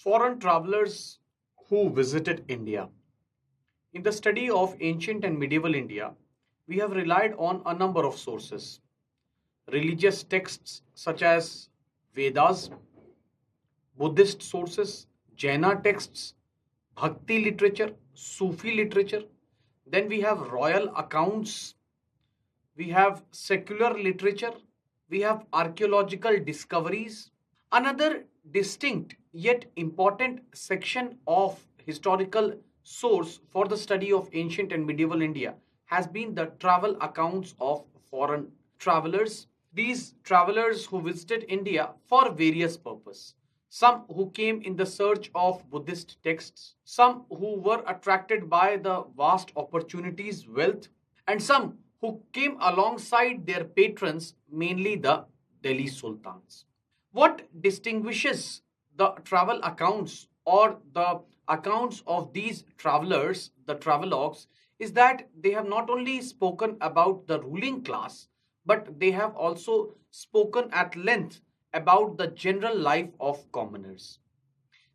Foreign travelers who visited India. In the study of ancient and medieval India, we have relied on a number of sources. Religious texts such as Vedas, Buddhist sources, Jaina texts, Bhakti literature, Sufi literature. Then we have royal accounts, we have secular literature, we have archaeological discoveries. Another distinct yet important section of historical source for the study of ancient and medieval India has been the travel accounts of foreign travelers. These travelers who visited India for various purposes. Some who came in the search of Buddhist texts, some who were attracted by the vast opportunities, wealth, and some who came alongside their patrons, mainly the Delhi Sultans. What distinguishes the travel accounts or the accounts of these travelers, the travelogues, is that they have not only spoken about the ruling class, but they have also spoken at length about the general life of commoners.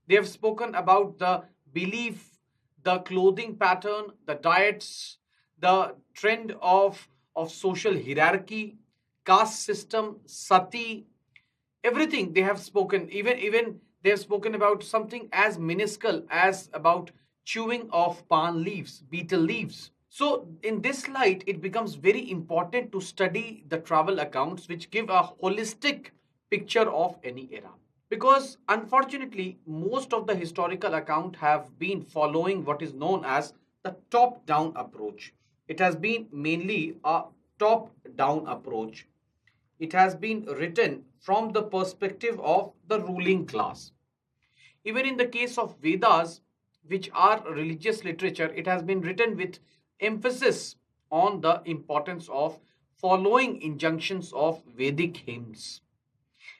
They have spoken about the belief, the clothing pattern, the diets, the trend of social hierarchy, caste system, sati, everything they have spoken. Even they have spoken about something as minuscule as about chewing of palm leaves, betel leaves. So in this light, it becomes very important to study the travel accounts which give a holistic picture of any era, because unfortunately most of the historical account have been following what is known as the top down approach. It has been mainly a top down approach. It has been written from the perspective of the ruling class. Even in the case of Vedas, which are religious literature, it has been written with emphasis on the importance of following injunctions of Vedic hymns.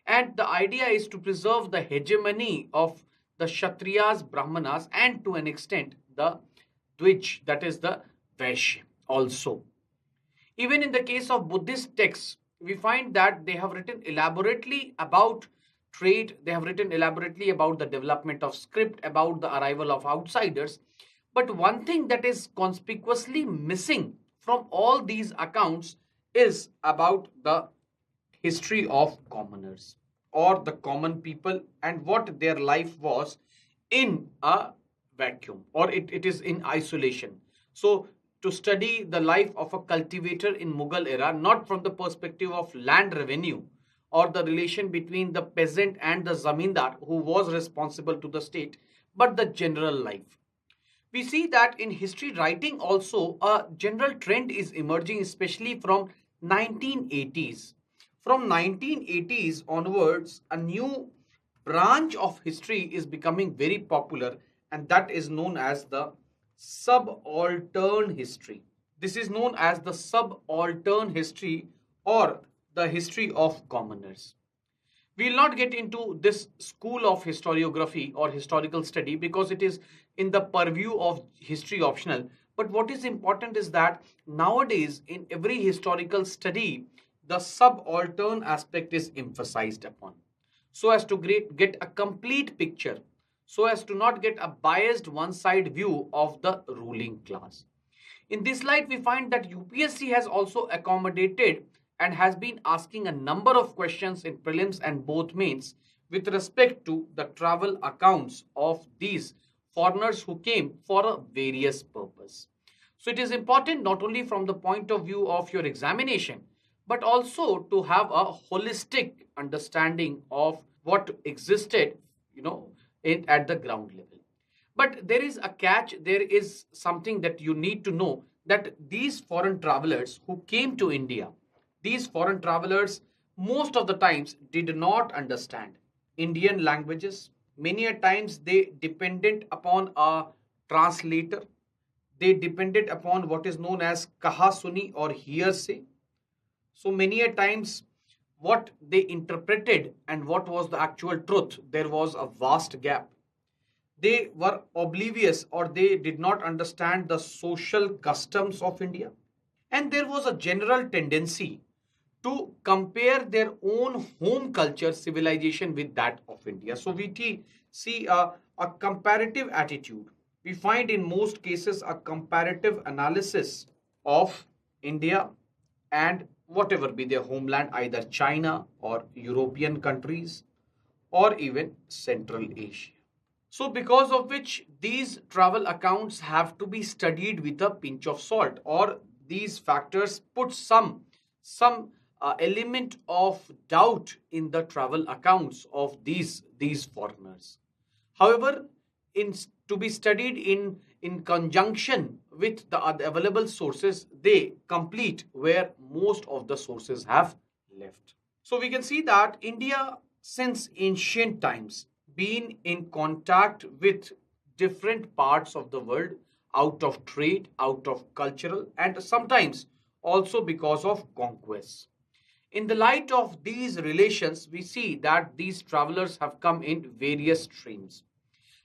And the idea is to preserve the hegemony of the Kshatriyas, Brahmanas, and to an extent the Dwij, that is the Vaishya also. Even in the case of Buddhist texts, we find that they have written elaborately about trade, they have written elaborately about the development of script, about the arrival of outsiders. But one thing that is conspicuously missing from all these accounts is about the history of commoners or the common people and what their life was in a vacuum, or it is in isolation. So to study the life of a cultivator in Mughal era, not from the perspective of land revenue or the relation between the peasant and the zamindar who was responsible to the state, but the general life. We see that in history writing also a general trend is emerging, especially from 1980s. From 1980s onwards, a new branch of history is becoming very popular, and that is known as the subaltern history. This is known as the subaltern history or the history of commoners. We will not get into this school of historiography or historical study because it is in the purview of history optional. But what is important is that nowadays, in every historical study, the subaltern aspect is emphasized upon so as to get a complete picture, so as to not get a biased one side view of the ruling class. In this light, we find that UPSC has also accommodated and has been asking a number of questions in prelims and both mains with respect to the travel accounts of these foreigners who came for a various purpose. So it is important not only from the point of view of your examination, but also to have a holistic understanding of what existed, at the ground level. But there is a catch, there is something that you need to know, that these foreign travelers who came to India, these foreign travelers most of the times did not understand Indian languages. Many a times they depended upon a translator. They depended upon what is known as kaha suni or hearsay. So many a times what they interpreted and what was the actual truth, there was a vast gap. They were oblivious or they did not understand the social customs of India. And there was a general tendency to compare their own home culture civilization with that of India. So we see a comparative attitude. We find in most cases a comparative analysis of India and whatever be their homeland, either China or European countries or even Central Asia. So, because of which these travel accounts have to be studied with a pinch of salt, or these factors put some element of doubt in the travel accounts of these foreigners. However, in to be studied in conjunction with the other available sources, they complete where most of the sources have left. So we can see that India, since ancient times, been in contact with different parts of the world out of trade, out of cultural, and sometimes also because of conquests. In the light of these relations, we see that these travelers have come in various streams.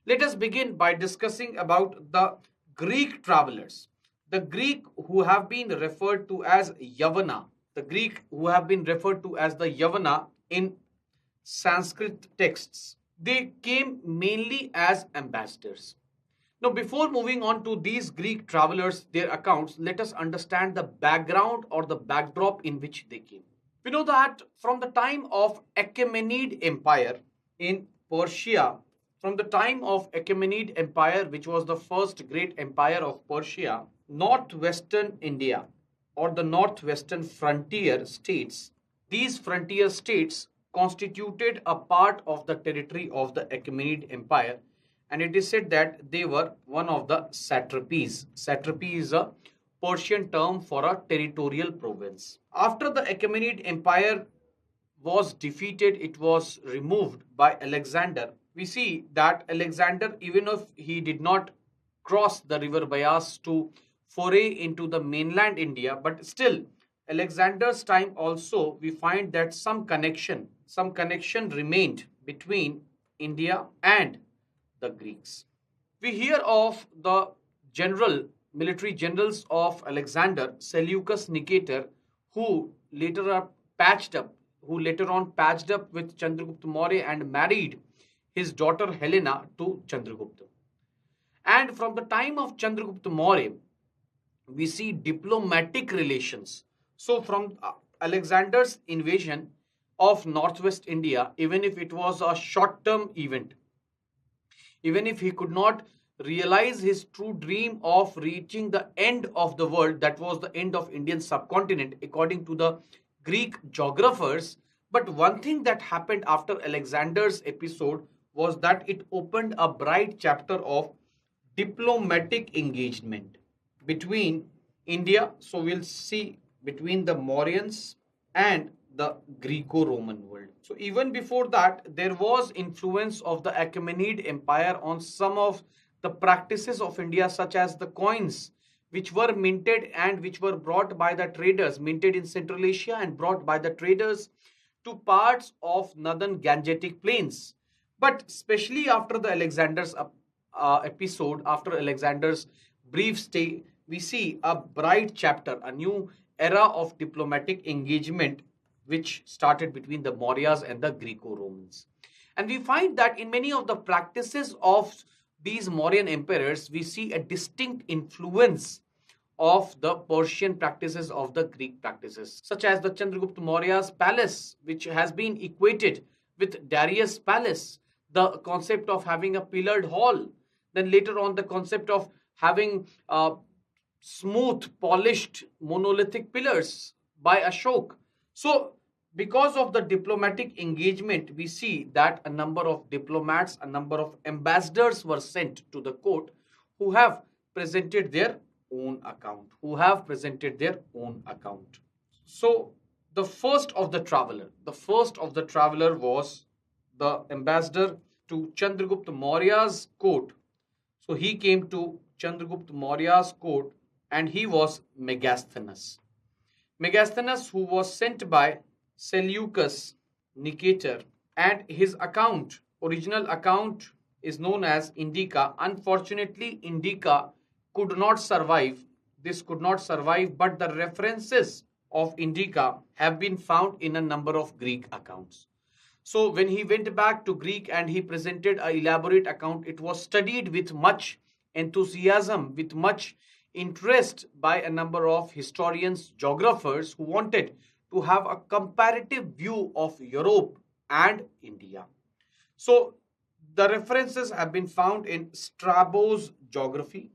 Let us begin by discussing about the Greek travelers. The Greek who have been referred to as Yavana, the Greek who have been referred to as the Yavana in Sanskrit texts. They came mainly as ambassadors. Now, before moving on to these Greek travelers, their accounts, let us understand the background or the backdrop in which they came. We know that from the time of Achaemenid Empire in Persia, from the time of Achaemenid Empire, which was the first great empire of Persia, northwestern India or the northwestern frontier states, these frontier states constituted a part of the territory of the Achaemenid Empire, and it is said that they were one of the satrapies. Satrapy is a Persian term for a territorial province. After the Achaemenid Empire was defeated, it was removed by Alexander. We see that Alexander, even if he did not cross the river Bias to foray into the mainland India, but still, Alexander's time also, we find that some connection remained between India and the Greeks. We hear of the military generals of Alexander, Seleucus Nicator, who later are patched up, who later on patched up with Chandragupta Maurya and married his daughter Helena to Chandragupta. And from the time of Chandragupta Maurya, we see diplomatic relations. So, from Alexander's invasion of northwest India, even if it was a short term event, even if he could not realize his true dream of reaching the end of the world, that was the end of Indian subcontinent, according to the Greek geographers. But one thing that happened after Alexander's episode was that it opened a bright chapter of diplomatic engagement between India. So we'll see between the Mauryans and the Greco-Roman world. So even before that, there was influence of the Achaemenid Empire on some of the practices of India, such as the coins, which were minted and which were brought by the traders, minted in Central Asia and brought by the traders to parts of northern Gangetic plains. But especially after the Alexander's episode, after Alexander's brief stay, we see a bright chapter, a new era of diplomatic engagement which started between the Mauryas and the Greco-Romans. And we find that in many of the practices of these Mauryan emperors, we see a distinct influence of the Persian practices of the Greek practices, such as the Chandragupta Maurya's palace, which has been equated with Darius' palace, the concept of having a pillared hall, then later on the concept of having smooth, polished, monolithic pillars by Ashok. So, because of the diplomatic engagement, we see that a number of diplomats, a number of ambassadors were sent to the court who have presented their own account, So, the first of the traveler was the ambassador to Chandragupta Maurya's court. So, he came to Chandragupta Maurya's court and he was Megasthenes. Megasthenes, who was sent by Seleucus Nicator, and his original account, is known as Indica. Unfortunately, Indica could not survive. This could not survive, but the references of Indica have been found in a number of Greek accounts. So when he went back to Greek and he presented an elaborate account, it was studied with much enthusiasm, with much interest by a number of historians, geographers who wanted to have a comparative view of Europe and India. So the references have been found in Strabo's geography.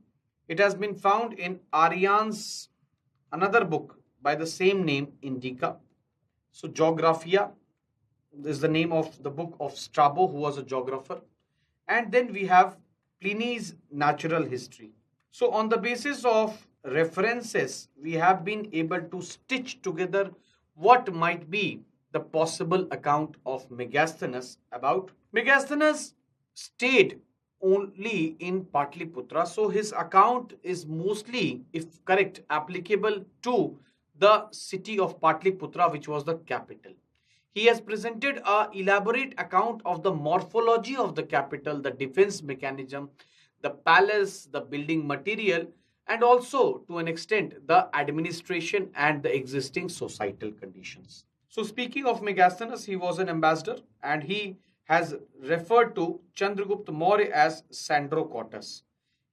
It has been found in Arian's another book by the same name, Indica. So Geographia is the name of the book of Strabo, who was a geographer. And then we have Pliny's Natural History. So, on the basis of references, we have been able to stitch together what might be the possible account of Megasthenes about. Megasthenes stayed only in Patliputra, so his account is mostly, if correct, applicable to the city of Patliputra, which was the capital. He has presented a elaborate account of the morphology of the capital, the defense mechanism, the palace, the building material, and also to an extent the administration and the existing societal conditions. So speaking of Megasthenes, he was an ambassador and he has referred to Chandragupta Maurya as Sandrocotus.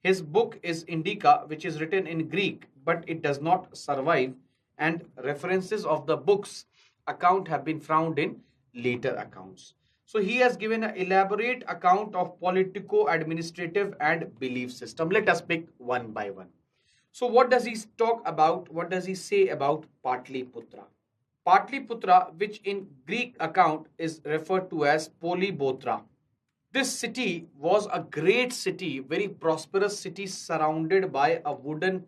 His book is Indica, which is written in Greek, but it does not survive, and references of the book's account have been found in later accounts. So he has given an elaborate account of politico-administrative and belief system. Let us pick one by one. So what does he talk about? What does he say about Patliputra? Patliputra, which in Greek account is referred to as Polybotra. This city was a great city, very prosperous city surrounded by a wooden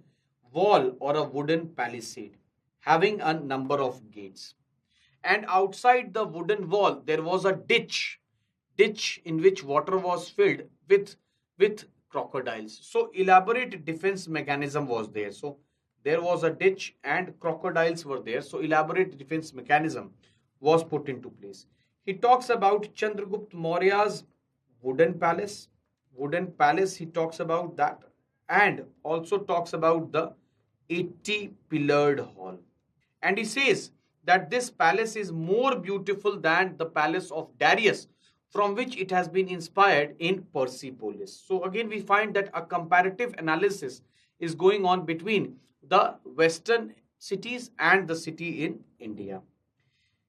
wall or a wooden palisade, having a number of gates. And outside the wooden wall there was a ditch in which water was filled with crocodiles. So elaborate defense mechanism was there. So there was a ditch and crocodiles were there. So elaborate defense mechanism was put into place. He talks about Chandragupta Maurya's wooden palace. Wooden palace, he talks about that, and also talks about the 80 pillared hall. And he says that this palace is more beautiful than the palace of Darius, from which it has been inspired in Persepolis. So again, we find that a comparative analysis is going on between the Western cities and the city in India.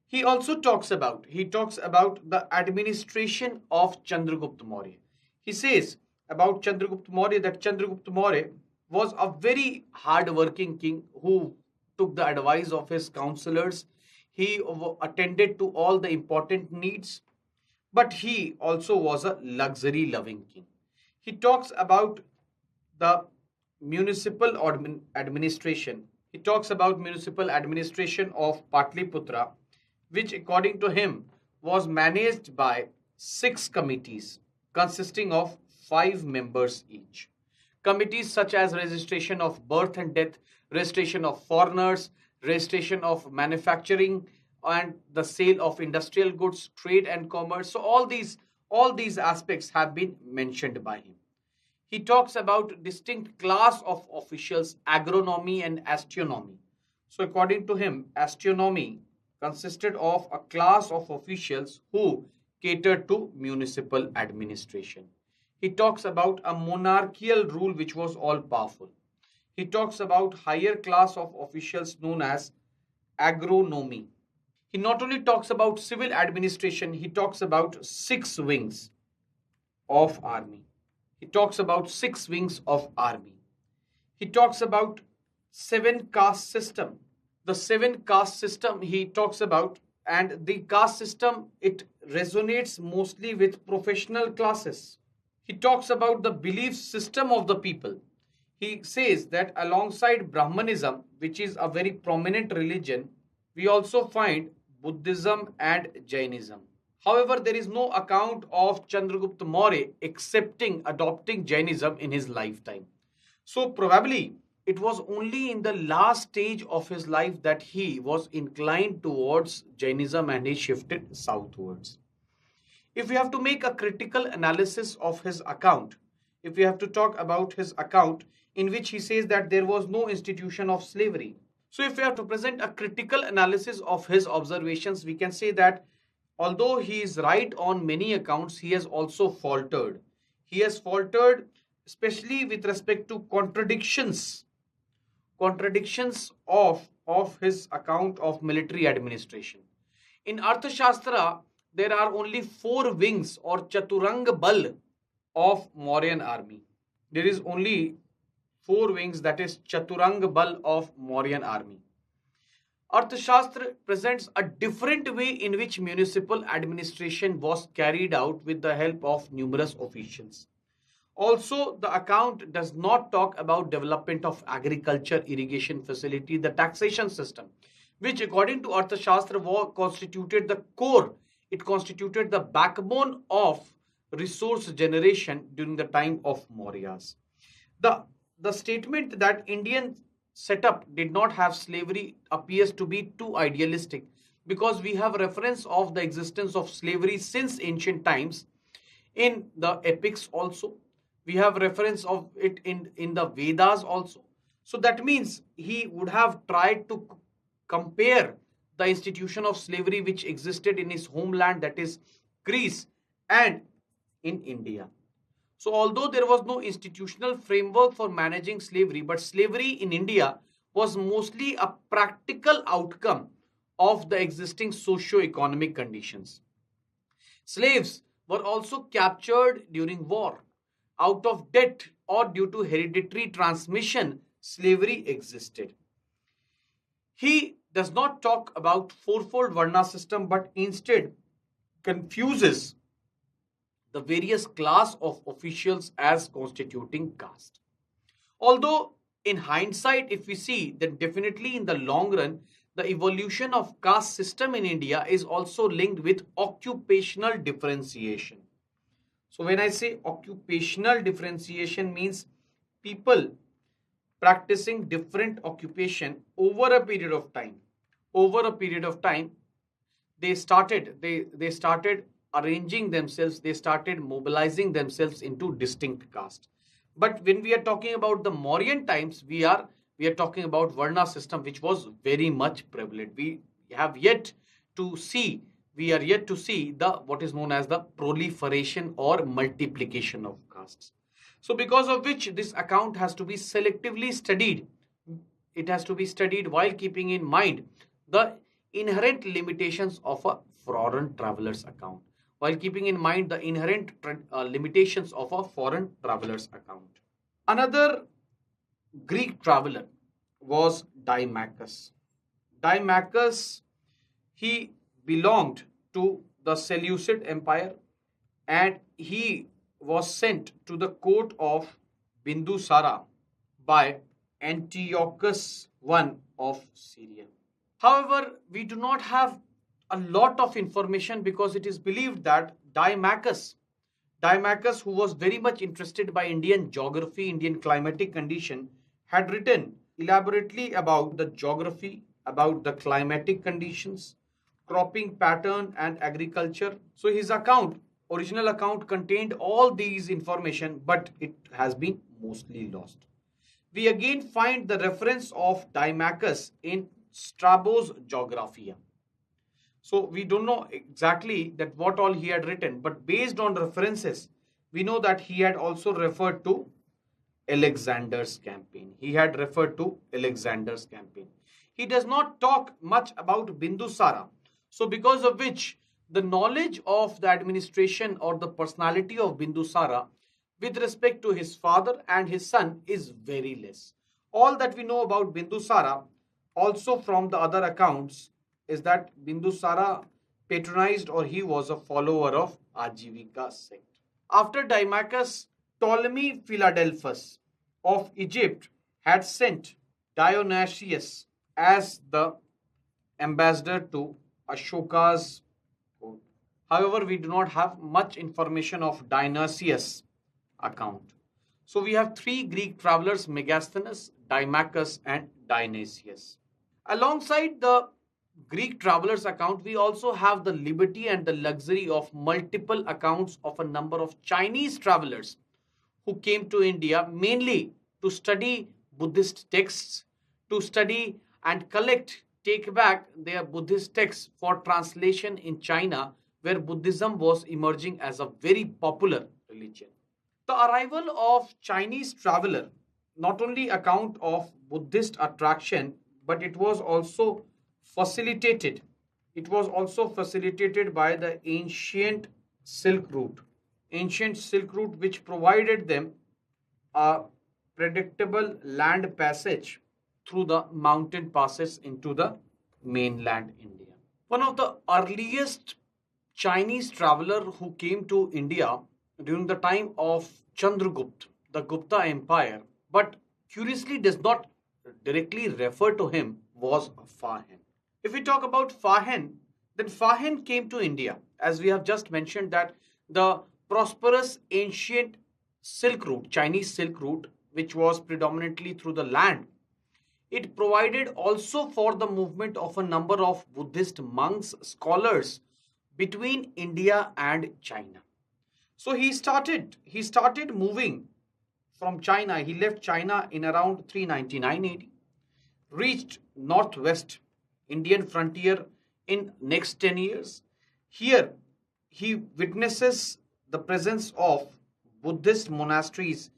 He also talks about the administration of Chandragupta Maurya. He says about Chandragupta Maurya that Chandragupta Maurya was a very hard-working king who took the advice of his counselors. He attended to all the important needs, but he also was a luxury-loving king. He talks about the municipal administration. He talks about municipal administration of Patliputra, which according to him was managed by 6 committees consisting of 5 members each. Committees such as registration of birth and death, registration of foreigners, registration of manufacturing and the sale of industrial goods, trade and commerce. So all these aspects have been mentioned by him. He talks about distinct class of officials, agronomy and astronomy. So according to him, astronomy consisted of a class of officials who catered to municipal administration. He talks about a monarchical rule which was all powerful. He talks about higher class of officials known as agronomy. He not only talks about civil administration, he talks about 6 wings of army. He talks about 6 wings of army. He talks about 7 caste system. The 7 caste system he talks about, and the caste system, it resonates mostly with professional classes. He talks about the belief system of the people. He says that alongside Brahmanism, which is a very prominent religion, we also find Buddhism and Jainism. However, there is no account of Chandragupta Maurya adopting Jainism in his lifetime. So probably it was only in the last stage of his life that he was inclined towards Jainism and he shifted southwards. If we have to make a critical analysis of his account, if we have to talk about his account in which he says that there was no institution of slavery, So, if we have to present a critical analysis of his observations, we can say that although he is right on many accounts, he has also faltered. He has faltered, especially with respect to contradictions of his account of military administration. In Arthashastra, there are only four wings or Chaturanga Bal of Mauryan army. There is only four wings, that is Chaturanga Bal of Mauryan army. Arthashastra presents a different way in which municipal administration was carried out with the help of numerous officials. Also, the account does not talk about development of agriculture, irrigation facility, the taxation system, which according to Arthashastra constituted the core, it constituted the backbone of resource generation during the time of Mauryas. The, the statement that Indian setup did not have slavery appears to be too idealistic because we have reference of the existence of slavery since ancient times in the epics also. We have reference of it in the Vedas also. So that means he would have tried to compare the institution of slavery which existed in his homeland, that is Greece, and in India. So, although there was no institutional framework for managing slavery, but slavery in India was mostly a practical outcome of the existing socio-economic conditions. Slaves were also captured during war. Out of debt or due to hereditary transmission, slavery existed. He does not talk about fourfold Varna system but instead confuses the various class of officials as constituting caste. Although in hindsight, if we see, then definitely in the long run, the evolution of caste system in India is also linked with occupational differentiation. So when I say occupational differentiation means people practicing different occupation over a period of time. Over a period of time, they started arranging themselves, they started mobilizing themselves into distinct castes. But when we are talking about the Mauryan times, we are talking about Varna system, which was very much prevalent. Have yet to see we are yet to see the what is known as the proliferation or multiplication of castes. So because of which this account has to be selectively studied. It has to be studied while keeping in mind the inherent limitations of a foreign traveler's account. While keeping in mind the inherent limitations of a foreign traveler's account. Another Greek traveler was Dimachus. Dimachus, he belonged to the Seleucid Empire and he was sent to the court of Bindusara by Antiochus I of Syria. However, we do not have a lot of information because it is believed that Dimachus, who was very much interested by Indian geography, Indian climatic condition, had written elaborately about the geography, about the climatic conditions, cropping pattern and agriculture. So his original account contained all these information, but it has been mostly lost. We again find the reference of Dimachus in Strabo's Geographia. So we don't know exactly that what all he had written, but based on references, we know that he had also referred to Alexander's campaign. He had referred to Alexander's campaign. He does not talk much about Bindusara. So because of which the knowledge of the administration or the personality of Bindusara with respect to his father and his son is very less. All that we know about Bindusara also from the other accounts is that Bindusara patronized or he was a follower of Ajivika sect. After Dimachus, Ptolemy Philadelphus of Egypt had sent Dionysius as the ambassador to Ashoka's court. However, we do not have much information of Dionysius' account. So we have three Greek travelers, Megasthenes, Dimachus, and Dionysius. Alongside the Greek travelers' account, we also have the liberty and the luxury of multiple accounts of a number of Chinese travelers who came to India mainly to study Buddhist texts, to study and take back their Buddhist texts for translation in China, where Buddhism was emerging as a very popular religion. The arrival of Chinese traveler not only account of Buddhist attraction, but facilitated. It was also facilitated by the ancient Silk Route, which provided them a predictable land passage through the mountain passes into the mainland India. One of the earliest Chinese traveler who came to India during the time of Chandragupta, the Gupta Empire, but curiously does not directly refer to him, was Fahen. If we talk about Fahen, then Fahen came to India, as we have just mentioned that the prosperous ancient Silk Route, Chinese Silk Route, which was predominantly through the land, it provided also for the movement of a number of Buddhist monks, scholars between India and China. So he started moving from China. He left China in around 399 AD, reached northwest Indian frontier in next 10 years. Here he witnesses the presence of Buddhist monasteries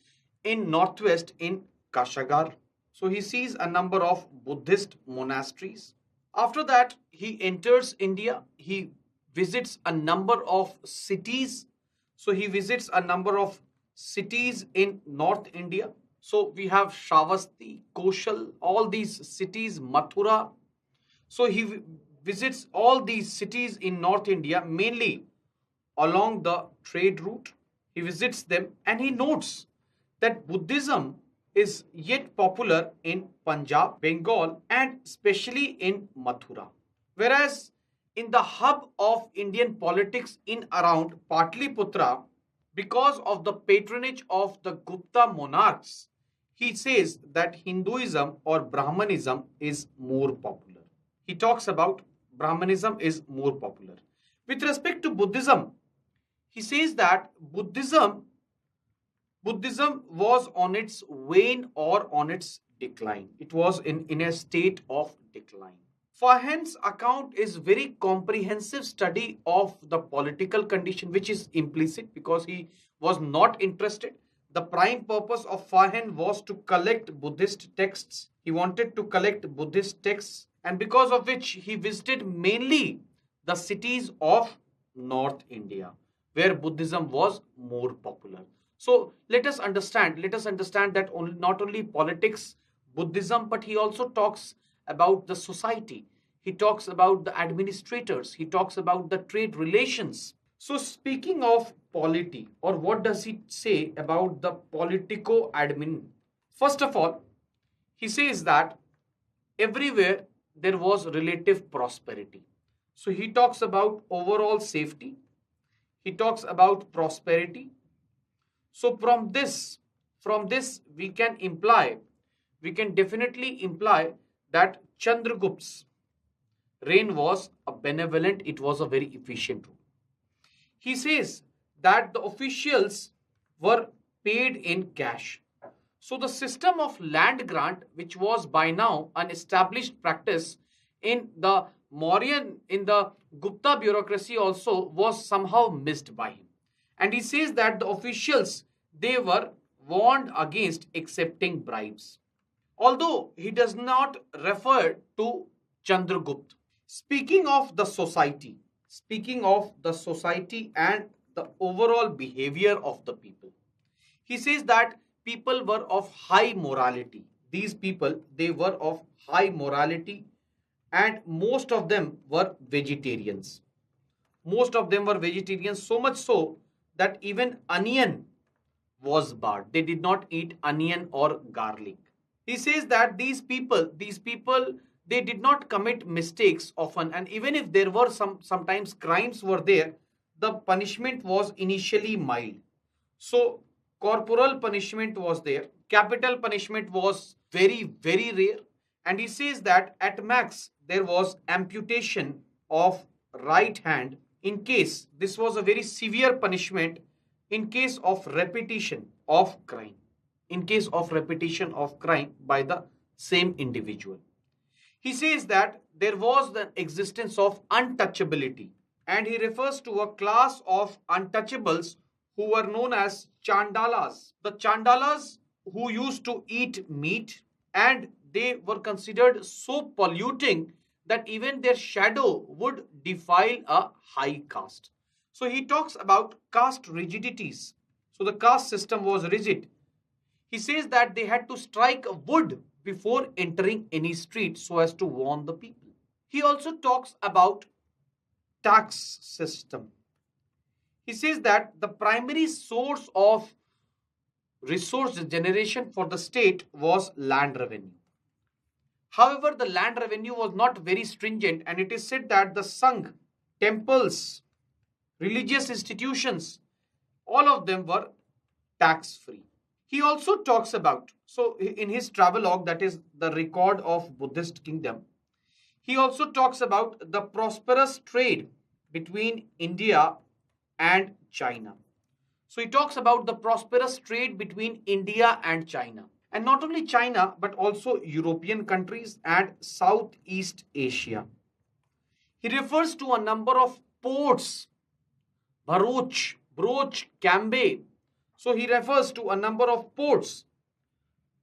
in northwest in Kashagar. So he sees a number of Buddhist monasteries. After that, he enters India. He visits a number of cities. So he visits a number of cities in North India. So we have Shravasti, Koshal, all these cities, Mathura. So he visits all these cities in North India, mainly along the trade route. He visits them and he notes that Buddhism is yet popular in Punjab, Bengal, and especially in Mathura. Whereas in the hub of Indian politics in around Patliputra, because of the patronage of the Gupta monarchs, he says that Hinduism or Brahmanism is more popular. He talks about Brahmanism is more popular. With respect to Buddhism, he says that Buddhism was on its wane or on its decline. It was in a state of decline. Fahen's account is very comprehensive study of the political condition, which is implicit because he was not interested. The prime purpose of Fahen was to collect Buddhist texts. He wanted to collect Buddhist texts, and because of which he visited mainly the cities of North India, where Buddhism was more popular. So let us understand that not only politics, Buddhism, but he also talks about the society. He talks about the administrators. He talks about the trade relations. So speaking of polity, or what does he say about the politico admin? First of all, he says that everywhere there was relative prosperity. So he talks about overall safety. He talks about prosperity. So from this we can definitely imply that Chandragupta's reign was a benevolent, it was a very efficient rule. He says that the officials were paid in cash. So the system of land grant, which was by now an established practice in the in the Gupta bureaucracy also, was somehow missed by him. And he says that the officials, they were warned against accepting bribes. Although he does not refer to Chandragupta. Speaking of the society and the overall behavior of the people, he says that people were of high morality. These people, they were of high morality, and most of them were vegetarians. Most of them were vegetarians, so much so that even onion was barred. They did not eat onion or garlic. He says that these people, they did not commit mistakes often, and even if there were sometimes crimes were there, the punishment was initially mild. So corporal punishment was there, capital punishment was very rare, and he says that at max there was amputation of right hand in case this was a very severe punishment in case of repetition of crime, in case of repetition of crime by the same individual. He says that there was the existence of untouchability, and he refers to a class of untouchables who were known as Chandalas. The Chandalas who used to eat meat, and they were considered so polluting that even their shadow would defile a high caste. So he talks about caste rigidities. So the caste system was rigid. He says that they had to strike wood before entering any street so as to warn the people. He also talks about tax system. He says that the primary source of resource generation for the state was land revenue. However, the land revenue was not very stringent, and it is said that the Sangh, temples, religious institutions, all of them were tax free. He also talks about, so in his travelogue, that is the record of Buddhist kingdom, he also talks about the prosperous trade between India and China. So he talks about the prosperous trade between India and China. And not only China, but also European countries and Southeast Asia. He refers to a number of ports, Bharuch, Broch, Cambay. So he refers to a number of ports,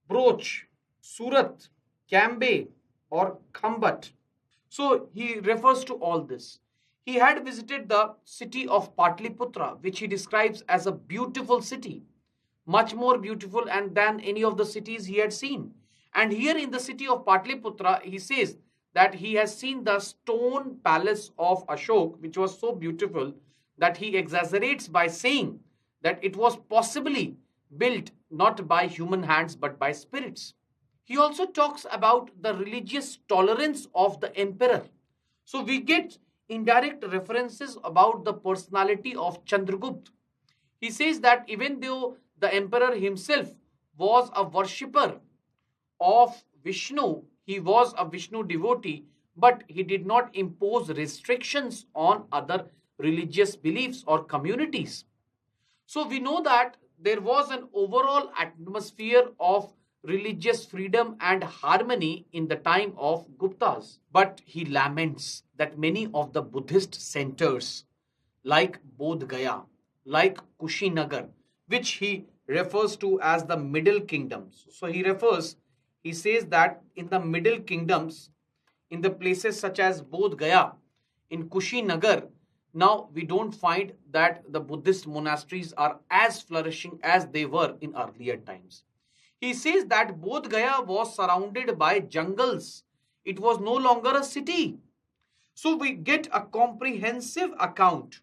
Broch, Surat, Cambay, or Khambat. So he refers to all this. He had visited the city of Patliputra, which he describes as a beautiful city, much more beautiful and than any of the cities he had seen. And here in the city of Patliputra, he says that he has seen the stone palace of Ashok, which was so beautiful that he exaggerates by saying that it was possibly built not by human hands but by spirits. He also talks about the religious tolerance of the emperor. So we get indirect references about the personality of Chandragupta. He says that even though the emperor himself was a worshipper of Vishnu, he was a Vishnu devotee, but he did not impose restrictions on other religious beliefs or communities. So we know that there was an overall atmosphere of religious freedom and harmony in the time of Guptas. But he laments that many of the Buddhist centers like Bodh Gaya, like Kushinagar, which he refers to as the Middle Kingdoms. So he says that in the Middle Kingdoms, in the places such as Bodh Gaya, in Kushinagar, now we don't find that the Buddhist monasteries are as flourishing as they were in earlier times. He says that Bodh Gaya was surrounded by jungles. It was no longer a city. So we get a comprehensive account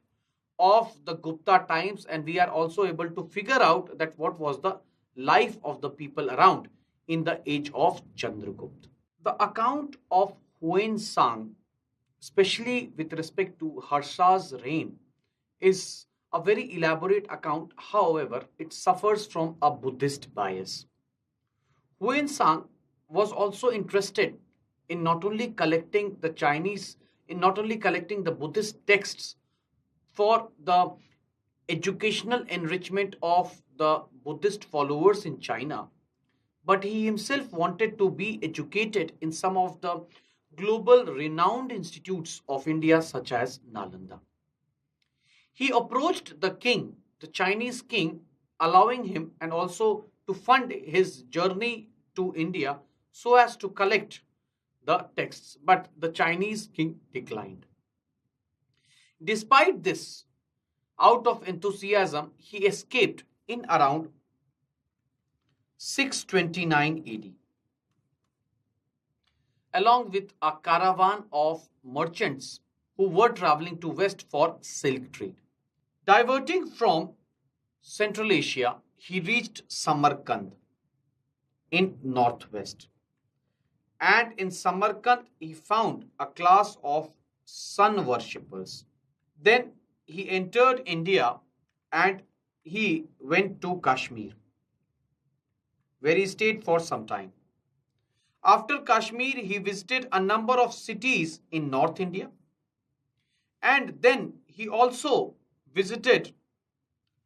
of the Gupta times, and we are also able to figure out that what was the life of the people around in the age of Chandragupta. The account of Huan Sang, especially with respect to Harsha's reign, is a very elaborate account. However, it suffers from a Buddhist bias. Huan Sang was also interested in not only collecting the Chinese, in not only collecting the Buddhist texts for the educational enrichment of the Buddhist followers in China, but he himself wanted to be educated in some of the global renowned institutes of India, such as Nalanda. He approached the king, the Chinese king, allowing him and also to fund his journey to India so as to collect the texts, but the Chinese king declined. Despite this, out of enthusiasm, he escaped in around 629 AD, along with a caravan of merchants who were traveling to west for silk trade. Diverting from Central Asia, he reached Samarkand in northwest. And in Samarkand, he found a class of sun worshippers. Then he entered India and he went to Kashmir, where he stayed for some time. After Kashmir, he visited a number of cities in North India, and then he also visited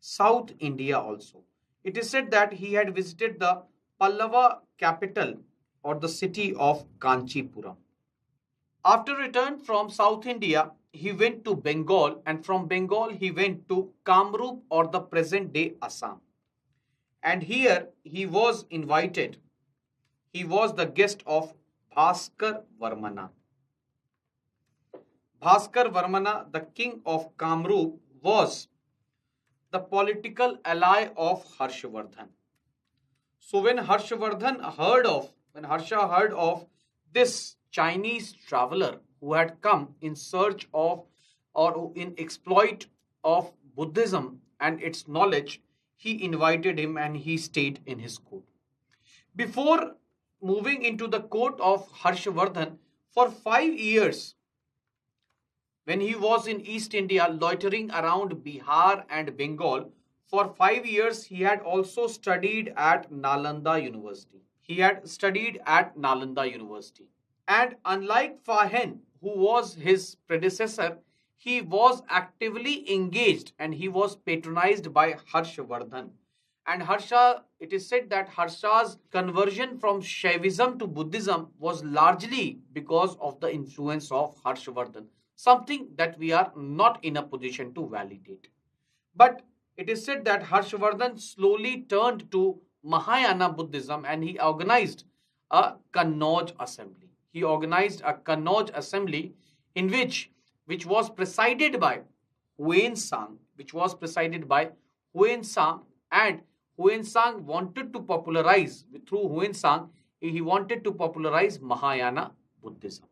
South India also. It is said that he had visited the Pallava capital or the city of Kanchipuram. After return from South India, he went to Bengal, and from Bengal he went to Kamrup, or the present day Assam. And here he was invited. He was the guest of Bhaskar Varmana. Bhaskar Varmana, the king of Kamrup, was the political ally of Harshvardhan. So when Harsha heard of this Chinese traveler who had come in search of or in exploit of Buddhism and its knowledge, he invited him and he stayed in his court. Before moving into the court of Harshvardhan, for 5 years, when he was in East India loitering around Bihar and Bengal, for 5 years he had also studied at Nalanda University. He had studied at Nalanda University. And unlike Fahen, who was his predecessor, he was actively engaged and he was patronized by Harshvardhan. And Harsha, it is said that Harsha's conversion from Shaivism to Buddhism was largely because of the influence of Harshvardhan, something that we are not in a position to validate. But it is said that Harshvardhan slowly turned to Mahayana Buddhism and he organized a Kannauj assembly. He organized a Kannauj assembly in which was presided by Huyen Sang, which was presided by Huyen Sang, and Huyen Sang wanted to popularize, through Huyen Sang, he wanted to popularize Mahayana Buddhism.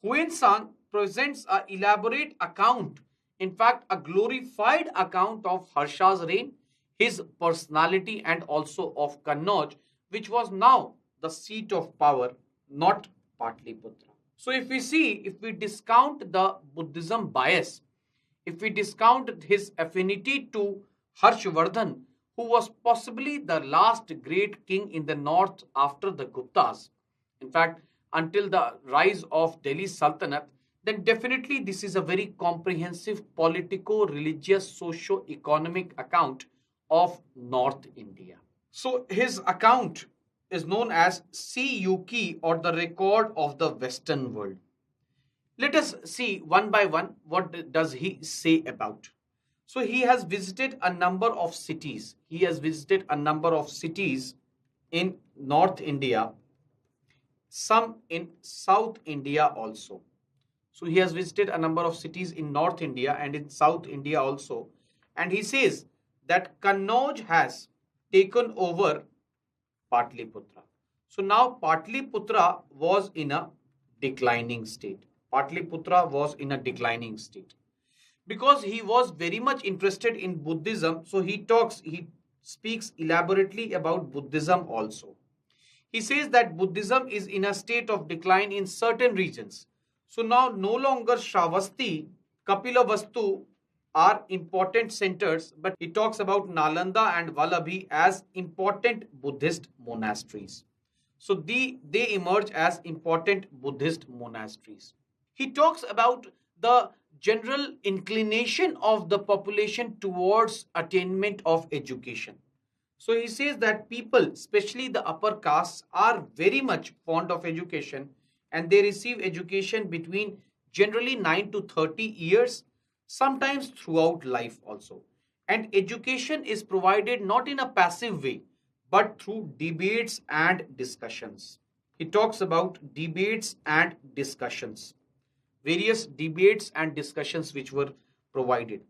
Huyen Sang presents an elaborate account, in fact, a glorified account of Harsha's reign, his personality, and also of Kannauj, which was now the seat of power, not Patliputra. So, if we discount the Buddhism bias, if we discount his affinity to Harshvardhan, who was possibly the last great king in the north after the Guptas, in fact, until the rise of Delhi Sultanate, then definitely this is a very comprehensive politico religious socio economic account of North India. So, his account is known as CUK, or the Record of the Western World. Let us see one by one what does he say about. So he has visited a number of cities. He has visited a number of cities in North India, some in South India also. So he has visited a number of cities in North India and in South India also. And he says that Kannauj has taken over Patliputra. So now Patliputra was in a declining state. Patliputra was in a declining state. Because he was very much interested in Buddhism, so he speaks elaborately about Buddhism also. He says that Buddhism is in a state of decline in certain regions. So now no longer Shravasti, Kapilavastu are important centers, but he talks about Nalanda and Vallabhi as important Buddhist monasteries. So they emerge as important Buddhist monasteries. He talks about the general inclination of the population towards attainment of education. So he says that people, especially the upper castes, are very much fond of education and they receive education between generally 9 to 30 years, sometimes throughout life also. And education is provided not in a passive way, but through debates and discussions. He talks about debates and discussions, various debates and discussions which were provided.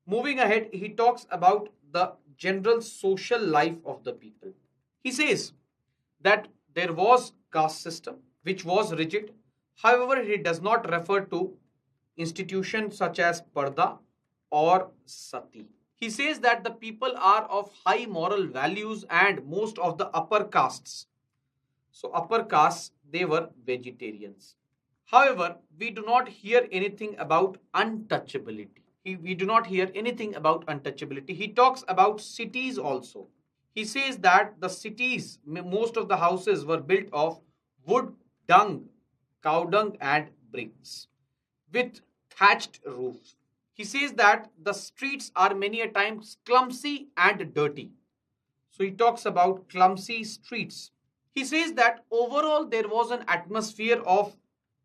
Moving ahead, he talks about the general social life of the people. He says that there was caste system which was rigid. However, he does not refer to institutions such as Parda or Sati. He says that the people are of high moral values and most of the upper castes. So upper castes, they were vegetarians. However, we do not hear anything about untouchability. We do not hear anything about untouchability. He talks about cities also. He says that the cities, most of the houses were built of wood, dung, cow dung, and bricks with thatched roofs. He says that the streets are many a times clumsy and dirty. So he talks about clumsy streets. He says that overall there was an atmosphere of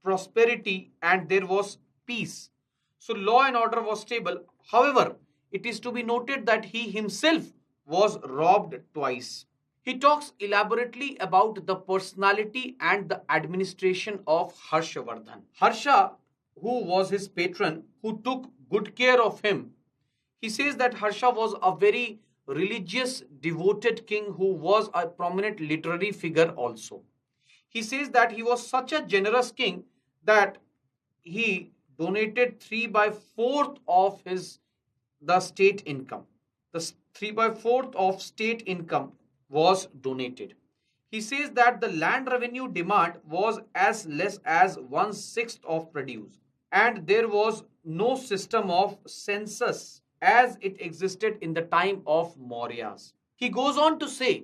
prosperity and there was peace. So law and order was stable. However, it is to be noted that he himself was robbed twice. He talks elaborately about the personality and the administration of Harshavardhan. Harsha, who was his patron, who took good care of him, he says that Harsha was a very religious, devoted king who was a prominent literary figure also. He says that he was such a generous king that he donated 3 by 4th of his the state income. The 3 by 4th of state income was donated. He says that the land revenue demand was as less as 1/6 of produce, and there was no system of census as it existed in the time of Mauryas. He goes on to say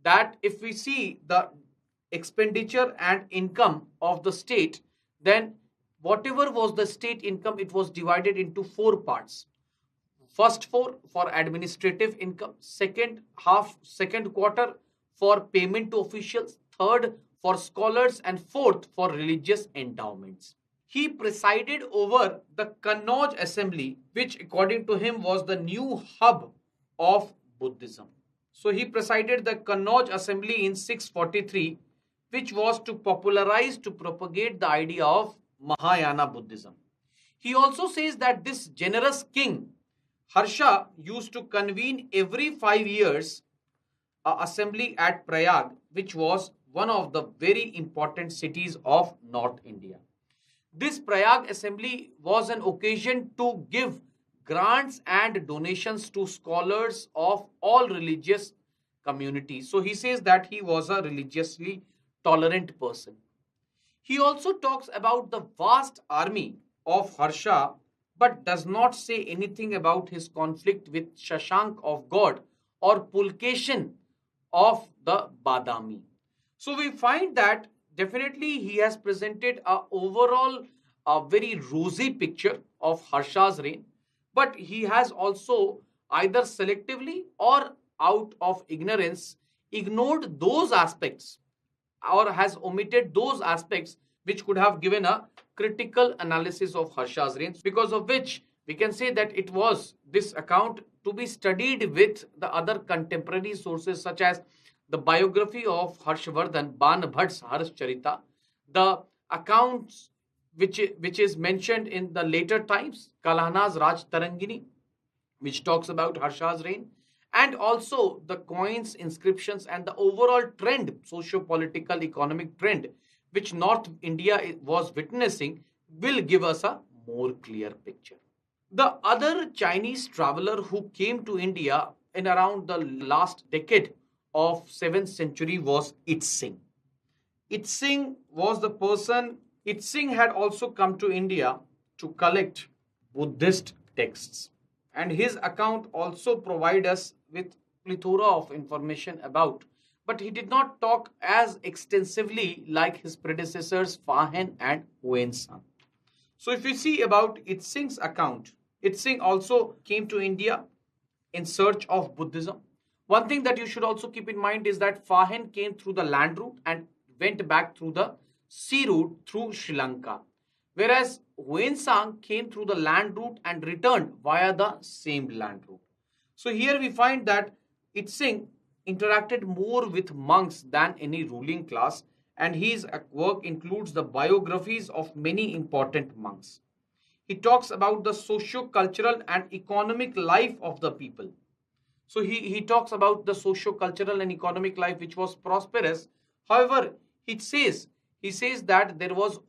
that if we see the expenditure and income of the state, then whatever was the state income, it was divided into four parts. First four for administrative income, second quarter for payment to officials, third for scholars, and fourth for religious endowments. He presided over the Kannauj assembly, which according to him was the new hub of Buddhism. So he presided the Kannauj assembly in 643, which was to popularize, to propagate the idea of Mahayana Buddhism. He also says that this generous king Harsha used to convene every 5 years a assembly at Prayag, which was one of the very important cities of North India. This Prayag assembly was an occasion to give grants and donations to scholars of all religious communities. So he says that he was a religiously tolerant person. He also talks about the vast army of Harsha but does not say anything about his conflict with Shashank of God or Pulkeshin of the Badami. So we find that definitely he has presented a very rosy picture of Harsha's reign, but he has also either selectively or out of ignorance ignored those aspects or has omitted those aspects which could have given a critical analysis of Harsha's reign, because of which we can say that it was this account to be studied with the other contemporary sources such as the biography of Harshavardhan, Ban Bhatt's Harshcharita, the accounts which is mentioned in the later times, Kalhana's Raj Tarangini, which talks about Harsha's reign, and also the coins, inscriptions, and the overall trend, socio-political, economic trend, which North India was witnessing, will give us a more clear picture. The other Chinese traveler who came to India in around the last decade of 7th century was Itzing. Itzing was the person, Itzing had also come to India to collect Buddhist texts. And his account also provides us with plethora of information about. But he did not talk as extensively like his predecessors Fa-Hen and Huensang. So if you see about Itzing's account, Itzing also came to India in search of Buddhism. One thing that you should also keep in mind is that Fa-Hen came through the land route and went back through the sea route through Sri Lanka, whereas Huensang came through the land route and returned via the same land route. So here we find that Itzing interacted more with monks than any ruling class, and his work includes the biographies of many important monks. He talks about the socio-cultural and economic life of the people. So he talks about the socio-cultural and economic life which was prosperous. However, he says that there was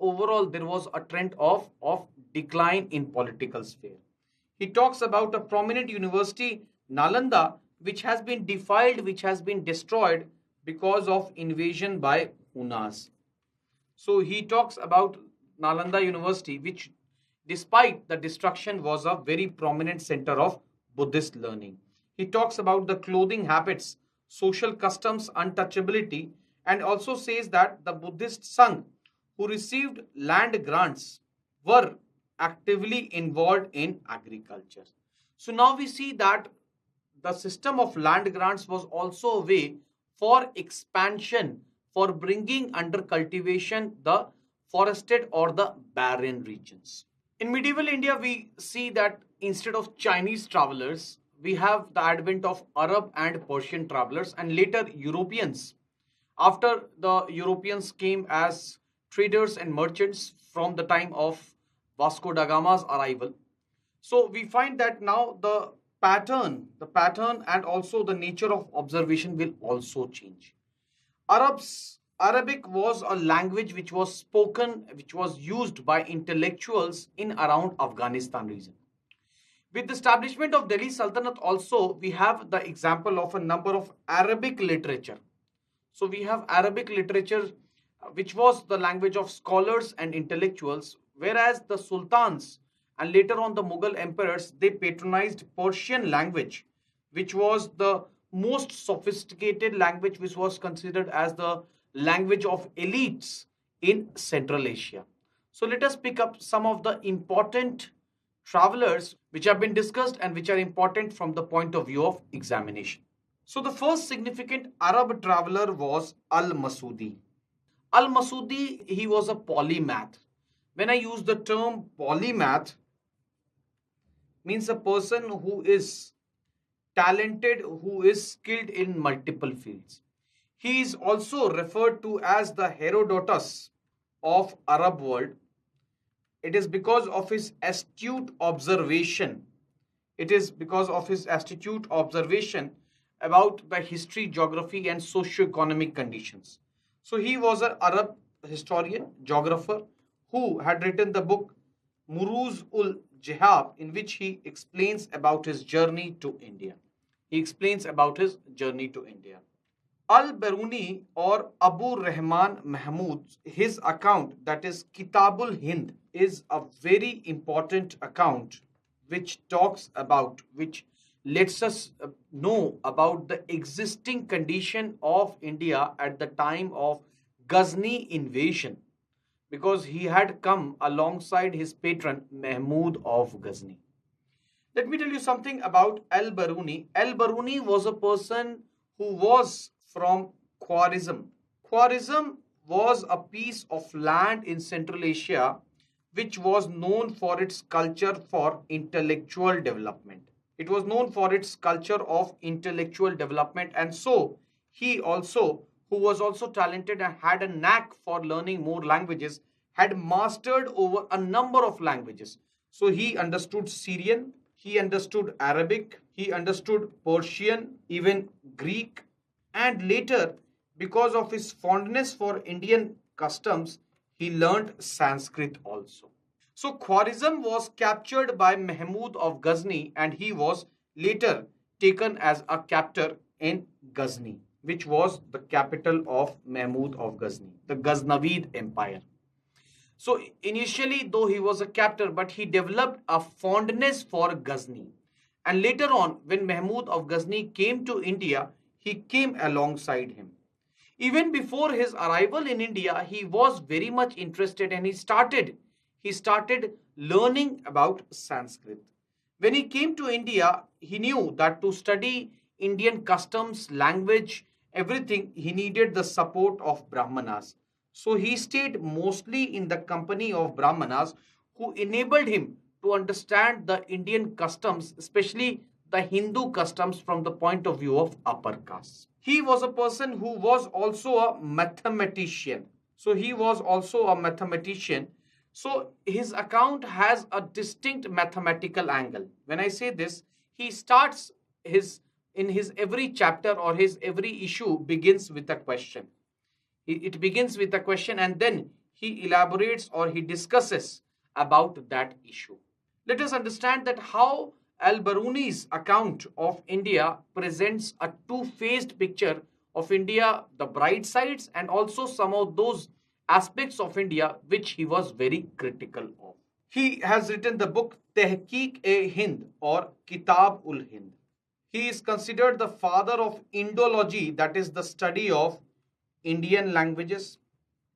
a trend of decline in political sphere. He talks about a prominent university, Nalanda, which has been defiled, which has been destroyed because of invasion by Hunas. So he talks about Nalanda University, which despite the destruction was a very prominent center of Buddhist learning. He talks about the clothing habits, social customs, untouchability, and also says that the Buddhist Sangh who received land grants were actively involved in agriculture. So now we see that the system of land grants was also a way for expansion, for bringing under cultivation the forested or the barren regions. In medieval India, we see that instead of Chinese travelers, we have the advent of Arab and Persian travelers and later Europeans. After the Europeans came as traders and merchants from the time of Vasco da Gama's arrival. So we find that now the pattern and also the nature of observation will also change. Arabic was a language which was spoken, which was used by intellectuals in around Afghanistan region. With the establishment of Delhi Sultanate also, we have the example of a number of Arabic literature. So we have Arabic literature, which was the language of scholars and intellectuals, whereas the sultans and later on the Mughal emperors, they patronized Persian language, which was the most sophisticated language, which was considered as the language of elites in Central Asia. So let us pick up some of the important travelers which have been discussed and which are important from the point of view of examination. So the first significant Arab traveler was Al-Masudi. Al-Masudi, he was a polymath. When I use the term polymath, means a person who is talented, who is skilled in multiple fields. He is also referred to as the Herodotus of Arab world. It is because of his astute observation. It is because of his astute observation about the history, geography, and socio-economic conditions. So he was an Arab historian, geographer, who had written the book Muruz ul Jihab, in which he explains about his journey to India. He explains about his journey to India. Al-Biruni or Abu Rahman Mahmud, his account, that is Kitabul Hind, is a very important account which talks about, which lets us know about the existing condition of India at the time of Ghazni invasion, because he had come alongside his patron Mahmud of Ghazni. Let me tell you something about Al-Biruni. Al-Biruni was a person who was from Khwarizm. Khwarizm was a piece of land in Central Asia which was known for its culture for intellectual development. It was known for its culture of intellectual development, and so he also, who was also talented and had a knack for learning more languages, had mastered over a number of languages. So he understood Syrian, he understood Arabic, he understood Persian, even Greek, and later, because of his fondness for Indian customs, he learned Sanskrit also. So Khwarizm was captured by Mahmud of Ghazni, and he was later taken as a captor in Ghazni, which was the capital of Mahmud of Ghazni, the Ghaznavid Empire. So initially, though he was a captor, but he developed a fondness for Ghazni. And later on, when Mahmud of Ghazni came to India, he came alongside him. Even before his arrival in India, he was very much interested and he started learning about Sanskrit. When he came to India, he knew that to study Indian customs, language, everything, he needed the support of Brahmanas. So he stayed mostly in the company of Brahmanas who enabled him to understand the Indian customs, especially the Hindu customs from the point of view of upper castes. He was a person who was also a mathematician. So he was also a mathematician. So his account has a distinct mathematical angle. When I say this, he starts in his every chapter or his every issue begins with a question. It begins with a question and then he elaborates or he discusses about that issue. Let us understand that how Al-Biruni's account of India presents a two-faced picture of India, the bright sides and also some of those aspects of India which he was very critical of. He has written the book Tehqiq-e-Hind or Kitab-ul-Hind. He is considered the father of Indology, that is the study of Indian languages,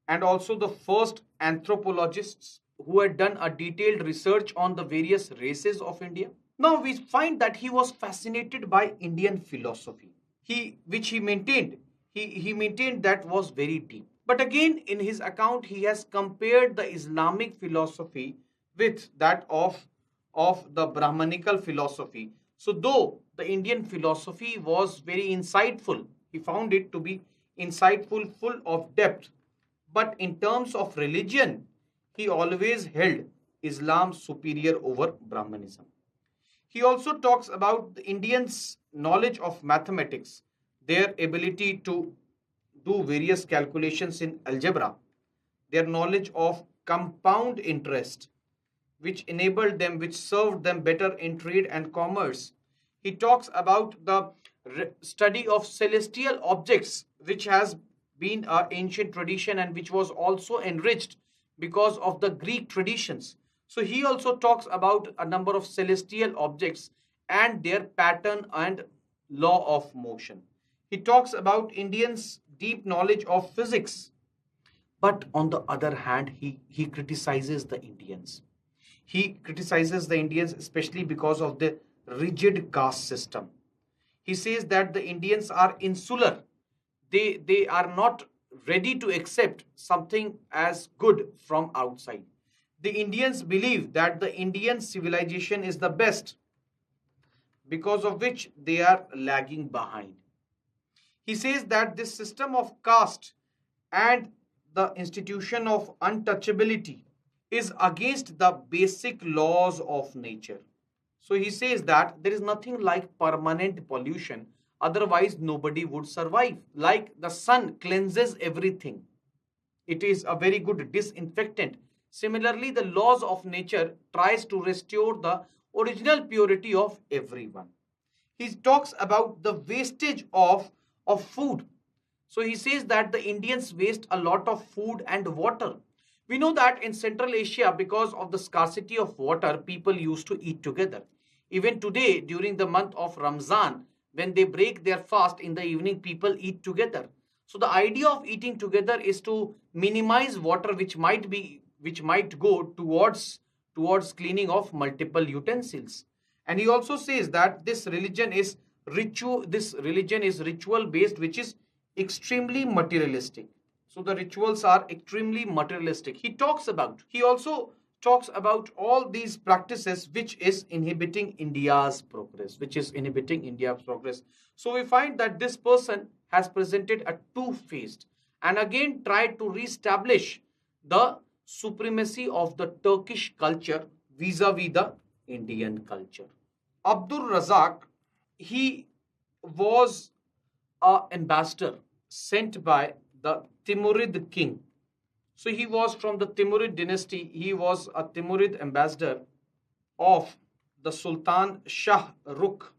and also the first anthropologists who had done a detailed research on the various races of India. Now we find that he was fascinated by Indian philosophy, which he maintained that was very deep. But again, in his account, he has compared the Islamic philosophy with that of the Brahmanical philosophy. So, though the Indian philosophy was very insightful, he found it to be insightful, full of depth. But in terms of religion, he always held Islam superior over Brahmanism. He also talks about the Indians' knowledge of mathematics, their ability to do various calculations in algebra, their knowledge of compound interest, which served them better in trade and commerce. He talks about the study of celestial objects, which has been an ancient tradition and which was also enriched because of the Greek traditions. So he also talks about a number of celestial objects and their pattern and law of motion. He talks about Indians' deep knowledge of physics, but on the other hand, he criticizes the Indians. He criticizes the Indians especially because of the rigid caste system. He says that the Indians are insular. They are not ready to accept something as good from outside. The Indians believe that the Indian civilization is the best, because of which they are lagging behind. He says that this system of caste and the institution of untouchability is against the basic laws of nature. So he says that there is nothing like permanent pollution, otherwise, nobody would survive. Like the sun cleanses everything, it is a very good disinfectant. Similarly, the laws of nature tries to restore the original purity of everyone. He talks about the wastage of food. So he says that the Indians waste a lot of food and water. We know that in Central Asia, because of the scarcity of water, people used to eat together. Even today, during the month of Ramzan, when they break their fast in the evening, people eat together. So the idea of eating together is to minimize water which might go towards cleaning of multiple utensils. And he also says that this religion is ritual based, which is extremely materialistic. So the rituals are extremely materialistic. He also talks about all these practices which is inhibiting India's progress. So we find that this person has presented a two-faced and again tried to reestablish the supremacy of the Turkish culture vis-a-vis the Indian culture. Abdul Razak, he was an ambassador sent by the Timurid king. So he was from the Timurid dynasty. He was a Timurid ambassador of the Sultan Shah Rukh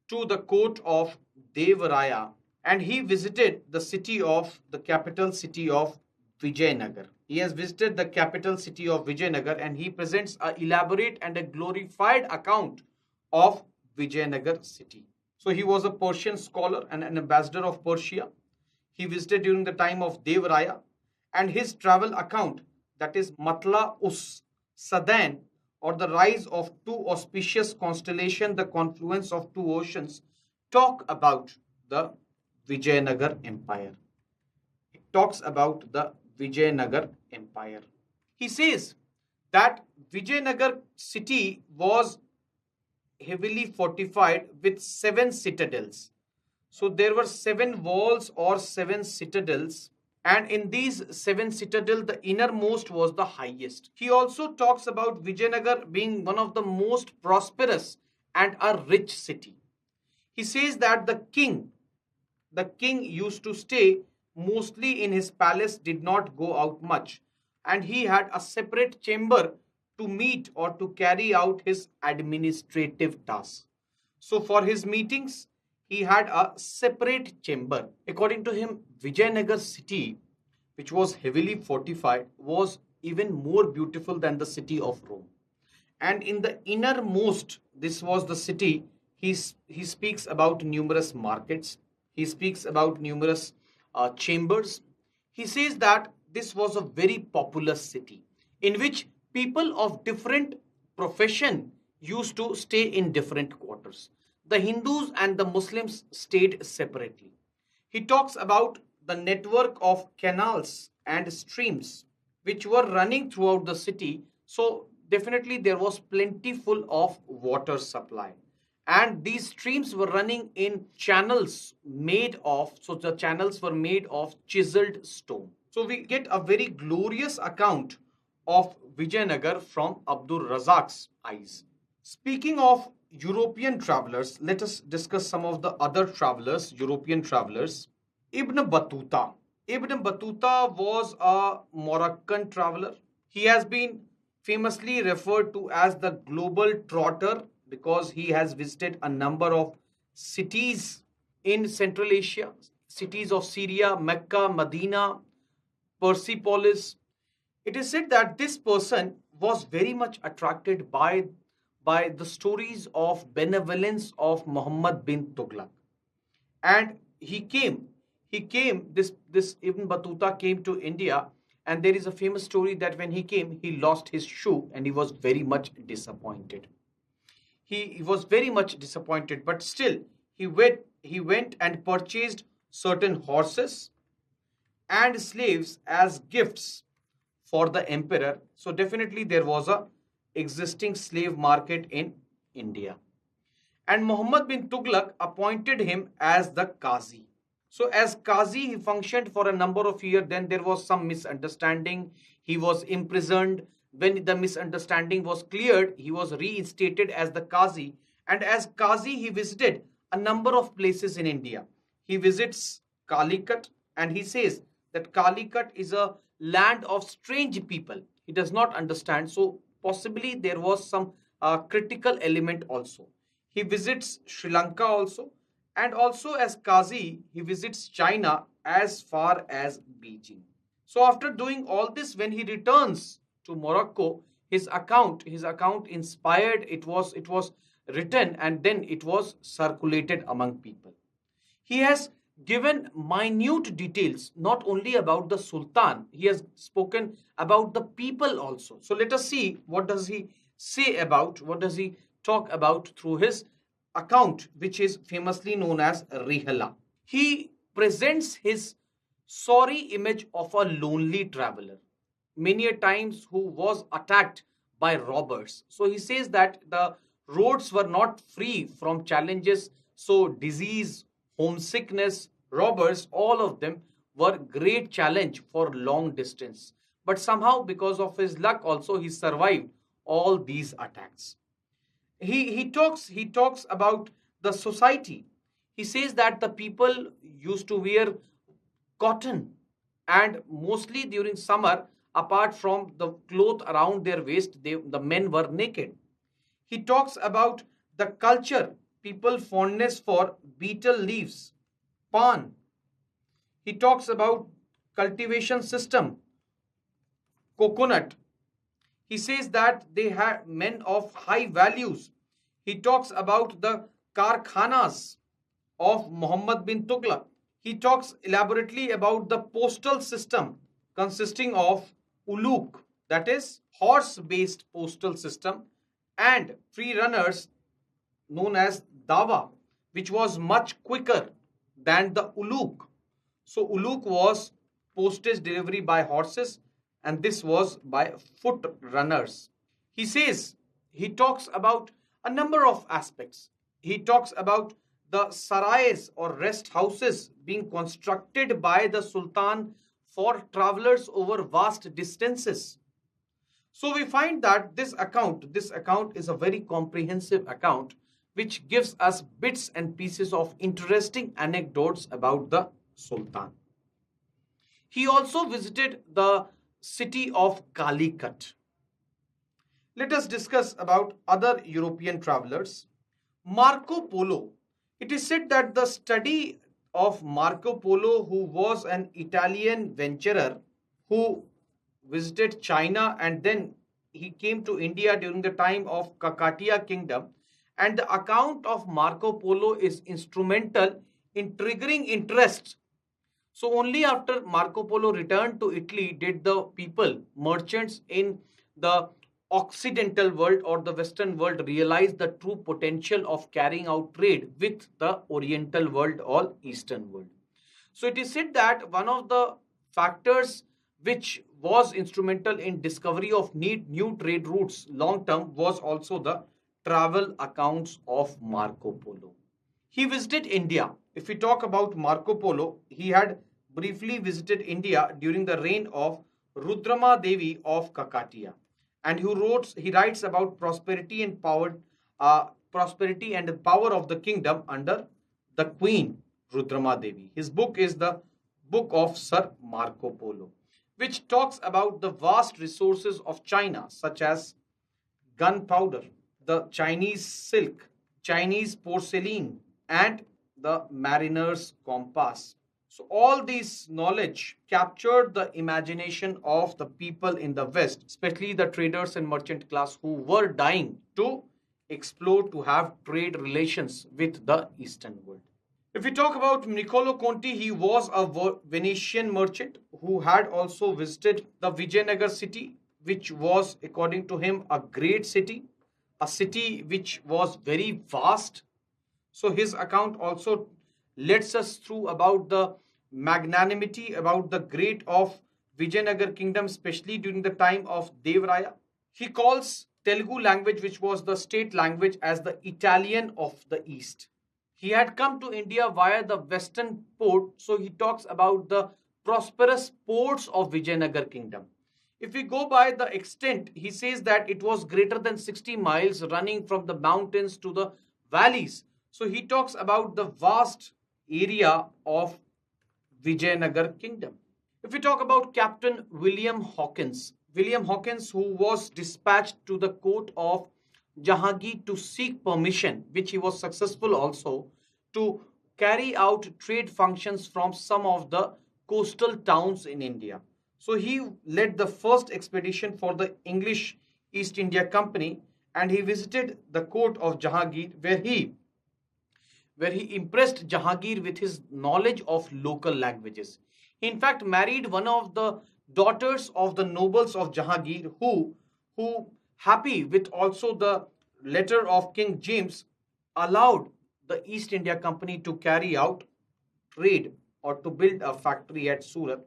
to the court of Devaraya, and he visited the capital city of Vijayanagar. He has visited the capital city of Vijayanagar and he presents an elaborate and a glorified account of Vijayanagar city. So he was a Persian scholar and an ambassador of Persia. He visited during the time of Devaraya, and his travel account, that is Matla Us Sadan, or the rise of two auspicious constellations, the confluence of two oceans, talk about the Vijayanagar Empire. It talks about the Vijayanagar Empire. He says that Vijayanagar city was heavily fortified with seven citadels. So there were seven walls or seven citadels, and in these seven citadels, the innermost was the highest. He also talks about Vijayanagar being one of the most prosperous and a rich city. He says that the king used to stay mostly in his palace, did not go out much, and he had a separate chamber to meet or to carry out his administrative tasks. So for his meetings, he had a separate chamber. According to him, Vijayanagar city, which was heavily fortified, was even more beautiful than the city of Rome. And in the innermost, this was the city. He speaks about numerous markets. He speaks about numerous chambers. He says that this was a very populous city in which people of different profession used to stay in different quarters. The Hindus and the Muslims stayed separately. He talks about the network of canals and streams which were running throughout the city. So definitely there was plentiful of water supply, and these streams were running in channels made of, so the channels were made of chiseled stone. So we get a very glorious account of Vijayanagar from Abdul Razak's eyes. Speaking of European travelers, let us discuss some of the other travelers, European travelers. Ibn Battuta. Ibn Battuta was a Moroccan traveler. He has been famously referred to as the global trotter because he has visited a number of cities in Central Asia, cities of Syria, Mecca, Medina, Persepolis. It is said that this person was very much attracted by the stories of benevolence of Muhammad bin Tughlaq, and this Ibn Battuta came to India, and there is a famous story that when he came he lost his shoe and he was very much disappointed. He was very much disappointed, but still he went and purchased certain horses and slaves as gifts for the emperor. So definitely there was a existing slave market in India. And Muhammad bin Tughlaq appointed him as the Qazi. So as Qazi, he functioned for a number of years. Then there was some misunderstanding. He was imprisoned. When the misunderstanding was cleared, he was reinstated as the Qazi. And as Qazi, he visited a number of places in India. He visits Calicut, and he says that Calicut is a land of strange people. He does not understand. So possibly there was some critical element also. He visits Sri Lanka also, and also as Qazi, he visits China as far as Beijing. So after doing all this, when he returns to Morocco, his account inspired. It was written and then it was circulated among people. He has given minute details not only about the Sultan, he has spoken about the people also. So let us see what does he talk about through his account, which is famously known as Rihala. He presents his sorry image of a lonely traveler, many a times who was attacked by robbers. So he says that the roads were not free from challenges. So disease, homesickness, robbers, all of them were great challenge for long distance. But somehow, because of his luck, also he survived all these attacks. He talks about the society. He says that the people used to wear cotton, and mostly during summer, apart from the cloth around their waist, the men were naked. He talks about the culture, people fondness for betel leaves, pan. He talks about cultivation system, coconut. He says that they had men of high values. He talks about the karkhanas of Muhammad bin Tughlaq. He talks elaborately about the postal system consisting of uluk, that is horse based postal system, and free runners known as dawa, which was much quicker than the uluk. So uluk was postage delivery by horses, and this was by foot runners. He talks about a number of aspects. He talks about the sarais or rest houses being constructed by the Sultan for travelers over vast distances. So we find that this account is a very comprehensive account which gives us bits and pieces of interesting anecdotes about the Sultan. He also visited the city of Calicut. Let us discuss about other European travelers. Marco Polo. It is said that the study of Marco Polo, who was an Italian venturer who visited China and then he came to India during the time of Kakatiya kingdom, and the account of Marco Polo is instrumental in triggering interest. So only after Marco Polo returned to Italy did the people, merchants in the Occidental world or the Western world realize the true potential of carrying out trade with the Oriental world or Eastern world. So it is said that one of the factors which was instrumental in discovery of new trade routes long term was also the travel accounts of Marco Polo. He visited India. If we talk about Marco Polo, he had briefly visited India during the reign of Rudrama Devi of Kakatiya, and he writes about prosperity and the power of the kingdom under the Queen Rudrama Devi. His book is the Book of Sir Marco Polo, which talks about the vast resources of China, such as gunpowder, the Chinese silk, Chinese porcelain, and the mariner's compass. So, all this knowledge captured the imagination of the people in the West, especially the traders and merchant class who were dying to explore, to have trade relations with the Eastern world. If we talk about Niccolo Conti, he was a Venetian merchant who had also visited the Vijayanagar city, which was, according to him, a great city, a city which was very vast. So his account also lets us through about the magnanimity, about the great of Vijayanagar kingdom, especially during the time of Devraya. He calls Telugu language, which was the state language, as the Italian of the East. He had come to India via the western port, so he talks about the prosperous ports of Vijayanagar kingdom. If we go by the extent, he says that it was greater than 60 miles running from the mountains to the valleys. So he talks about the vast area of Vijayanagar kingdom. If we talk about Captain William Hawkins, who was dispatched to the court of Jahangir to seek permission, which he was successful also, to carry out trade functions from some of the coastal towns in India. So he led the first expedition for the English East India Company, and he visited the court of Jahangir, where he impressed Jahangir with his knowledge of local languages. He in fact married one of the daughters of the nobles of Jahangir, who happy with also the letter of King James, allowed the East India Company to carry out trade or to build a factory at Surat.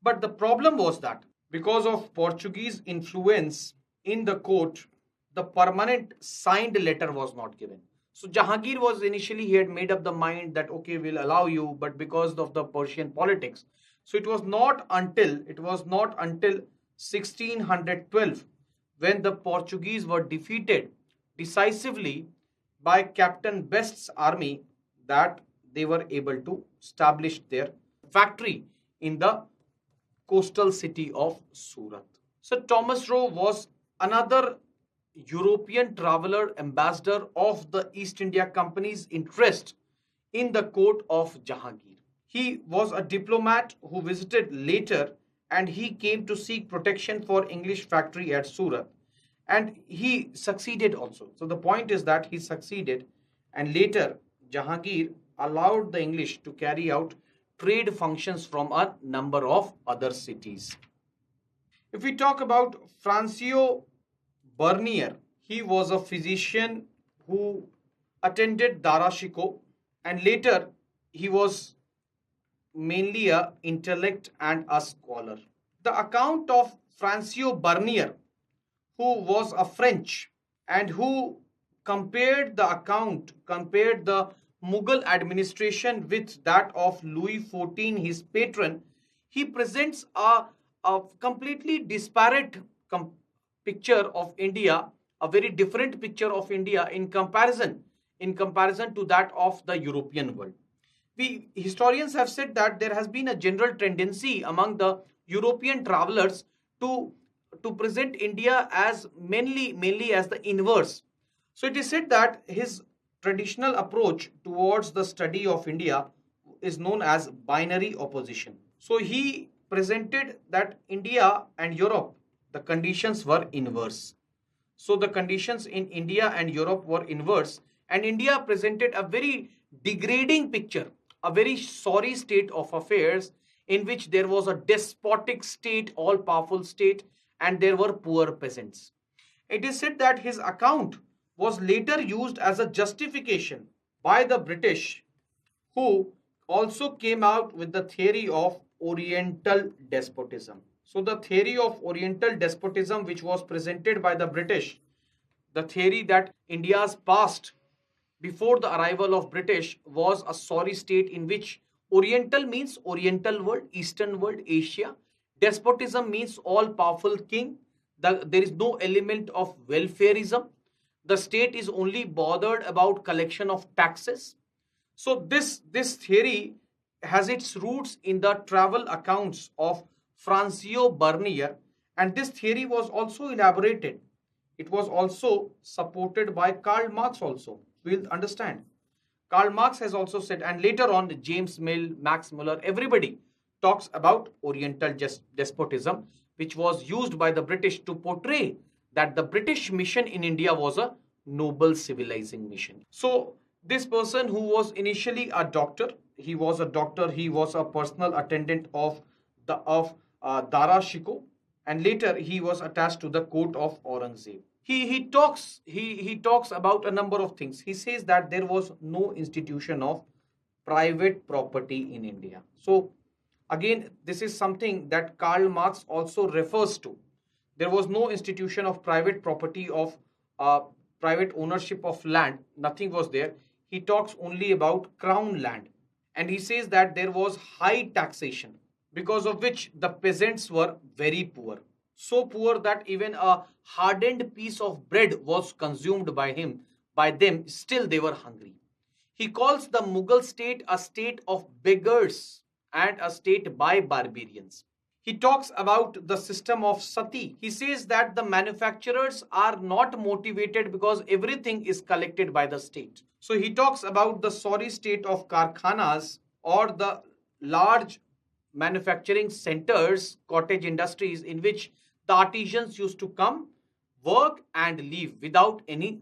But the problem was that because of Portuguese influence in the court, the permanent signed letter was not given. So Jahangir was initially, he had made up the mind that okay, we'll allow you, but because of the Persian politics. So it was not until 1612 when the Portuguese were defeated decisively by Captain Best's army that they were able to establish their factory in the coastal city of Surat. So Thomas Roe was another European traveler ambassador of the East India Company's interest in the court of Jahangir. He was a diplomat who visited later, and he came to seek protection for English factory at Surat, and he succeeded also. So the point is that he succeeded, and later Jahangir allowed the English to carry out trade functions from a number of other cities. If we talk about Francio Bernier, he was a physician who attended Darashiko, and later he was mainly a intellect and a scholar. The account of Francio Bernier, who was a French and who compared the Mughal administration with that of Louis XIV, his patron, he presents a completely disparate picture of India, a very different picture of India in comparison to that of the European world. We historians have said that there has been a general tendency among the European travelers to present India as mainly as the inverse. So it is said that his traditional approach towards the study of India is known as binary opposition. So he presented that India and Europe, the conditions were inverse. So the conditions in India and Europe were inverse, and India presented a very degrading picture, a very sorry state of affairs in which there was a despotic state, all powerful state, and there were poor peasants. It is said that his account was later used as a justification by the British, who also came out with the theory of Oriental despotism. So, the theory of Oriental despotism, which was presented by the British, the theory that India's past before the arrival of British was a sorry state in which Oriental means Oriental world, Eastern world, Asia. Despotism means all powerful king. There is no element of welfareism. The state is only bothered about collection of taxes. So this theory has its roots in the travel accounts of Francio Bernier, and this theory was also elaborated. It was also supported by Karl Marx also. We'll understand. Karl Marx has also said, and later on James Mill, Max Muller, everybody talks about Oriental despotism, which was used by the British to portray that the British mission in India was a noble civilizing mission. So this person who was initially a doctor, he was a doctor, he was a personal attendant of Dara Shikoh, and later he was attached to the court of Aurangzeb. He talks about a number of things. He says that there was no institution of private property in India. So again, this is something that Karl Marx also refers to. There was no institution of private property of private ownership of land. Nothing was there. He talks only about crown land, and he says that there was high taxation because of which the peasants were very poor, so poor that even a hardened piece of bread was consumed by them, still they were hungry. He calls the Mughal state a state of beggars and a state by barbarians. He talks about the system of sati. He says that the manufacturers are not motivated because everything is collected by the state. So he talks about the sorry state of karkhanas, or the large manufacturing centers, cottage industries, in which the artisans used to come, work, and leave without any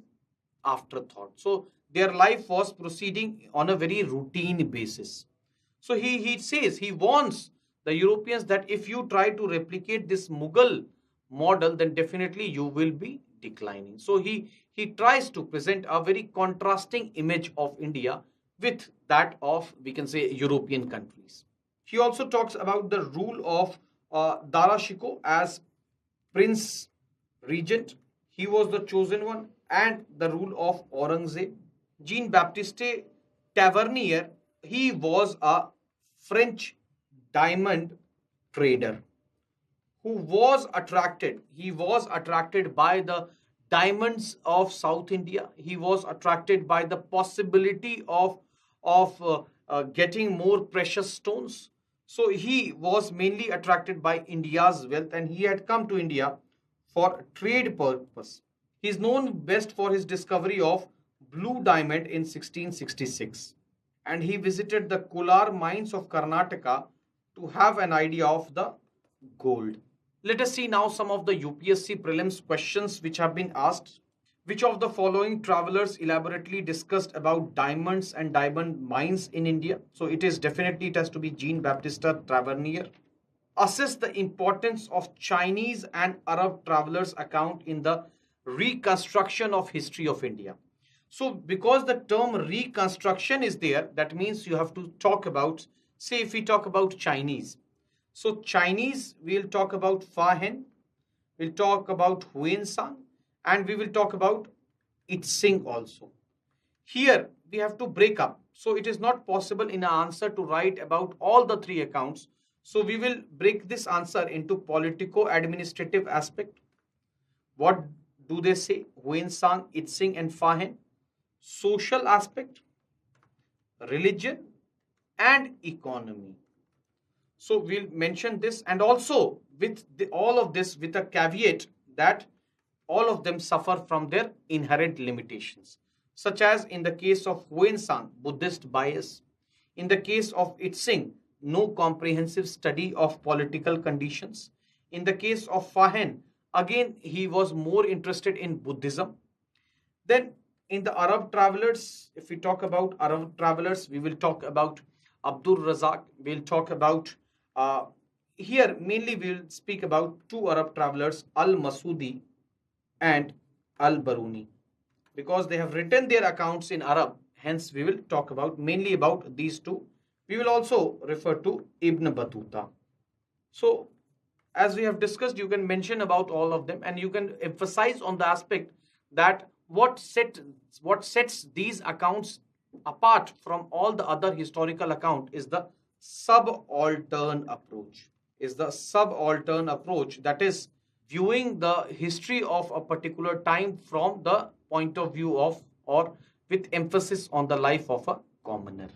afterthought. So their life was proceeding on a very routine basis. So he says, he warns the Europeans that if you try to replicate this Mughal model, then definitely you will be declining. So he tries to present a very contrasting image of India with that of, we can say, European countries. He also talks about the rule of Dara Shikoh as Prince Regent. He was the chosen one, and the rule of Aurangzeb. Jean Baptiste Tavernier, he was a French diamond trader who was attracted. He was attracted by the diamonds of South India. He was attracted by the possibility of getting more precious stones. So he was mainly attracted by India's wealth, and he had come to India for trade purpose. He is known best for his discovery of blue diamond in 1666, and he visited the Kolar mines of Karnataka to have an idea of the gold. Let us see now some of the UPSC prelims questions which have been asked. Which of the following travelers elaborately discussed about diamonds and diamond mines in India? So it has to be Jean Baptiste Tavernier. Assess the importance of Chinese and Arab travelers' account in the reconstruction of history of India. So because the term reconstruction is there, that means you have to talk about, say if we talk about Chinese. So Chinese, we'll talk about Fa Hen, we'll talk about Huyen Sang, and we will talk about Itsing also. Here we have to break up. So it is not possible in an answer to write about all the three accounts. So we will break this answer into politico-administrative aspect. What do they say? Huyen Sang, Itsing, and Fa Hen. Social aspect, religion, and economy. So we'll mention this, and also with all of this with a caveat that all of them suffer from their inherent limitations, such as in the case of Huyen Sang, Buddhist bias. In the case of Itsing, no comprehensive study of political conditions. In the case of Fa Hen, again he was more interested in Buddhism. Then in the Arab travelers, if we talk about Arab travelers, we will talk about Abdul Razak. We'll talk about, here mainly we'll speak about two Arab travelers, Al-Masudi and Al-Baruni. Because they have written their accounts in Arab, hence we will talk about mainly about these two We will also refer to Ibn Battuta. So, as we have discussed, you can mention about all of them and you can emphasize on the aspect that what sets these accounts apart from all the other historical account is the subaltern approach. Is the subaltern approach, that is viewing the history of a particular time from the point of view of, or with emphasis on the life of a commoner.